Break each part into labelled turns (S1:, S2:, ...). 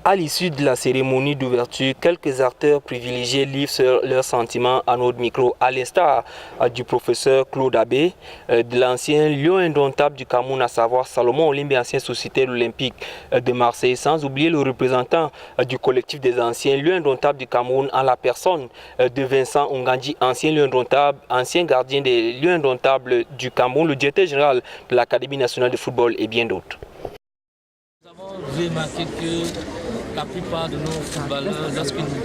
S1: À l'issue de la cérémonie d'ouverture, quelques acteurs privilégiés livrent leurs sentiments à notre micro, à l'instar du professeur Claude Abbé, de l'ancien lion indomptable du Cameroun, à savoir Salomon Olimbe, ancien sociétaire olympique de Marseille, sans oublier le représentant du collectif des anciens lions indomptables du Cameroun, en la personne de Vincent Ongandji, ancien lion indomptable, ancien gardien des lions indomptables du Cameroun, le directeur général de l'Académie nationale de football et bien d'autres.
S2: Nous avons remarqué que la plupart de nos footballeurs,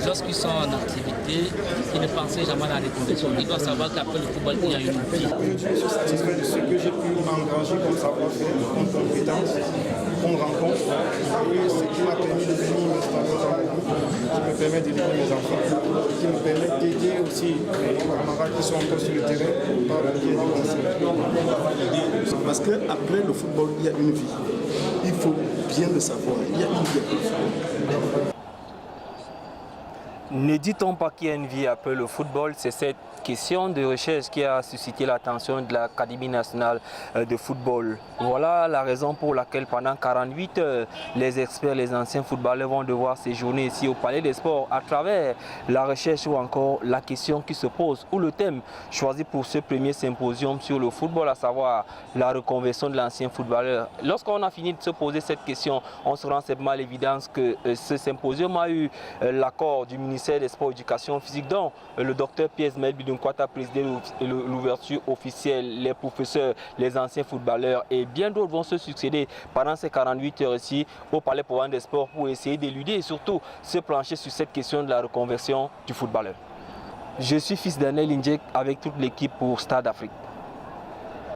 S2: lorsqu'ils sont en activité, ils ne pensaient jamais à la reconversion. Ils doivent savoir qu'après le football, il y a une vie.
S3: Je suis satisfait de ce que j'ai pu engranger comme savoir-faire, comme compétence, comme rencontre. Et ce qui m'a permis de venir m'installer dans le groupe, qui me permet d'éduquer mes enfants, qui me permet d'aider aussi les camarades qui sont encore sur le terrain par le biais du conseil.
S4: Parce qu'après le football, il y a une vie. Il faut bien le savoir. Il y a une vie après le football.
S1: Ne dit-on pas qu'il y a une vie après le football? C'est cette question de recherche qui a suscité l'attention de l'Académie nationale de football. Voilà la raison pour laquelle pendant 48 heures, les experts, les anciens footballeurs vont devoir séjourner ici au Palais des Sports à travers la recherche ou encore la question qui se pose ou le thème choisi pour ce premier symposium sur le football, à savoir la reconversion de l'ancien footballeur. Lorsqu'on a fini de se poser cette question, on se rend simplement à l'évidence que ce symposium a eu l'accord du ministère des Sports et de l'Éducation physique, dont le docteur Pierre Bidunkwata a présidé l'ouverture officielle, les professeurs, les anciens footballeurs et bien d'autres vont se succéder pendant ces 48 heures ici au Palais Provincial des Sports pour essayer d'éluder et surtout se plancher sur cette question de la reconversion du footballeur. Je suis fils d'Anel Indjek avec toute l'équipe pour Stade Afrique.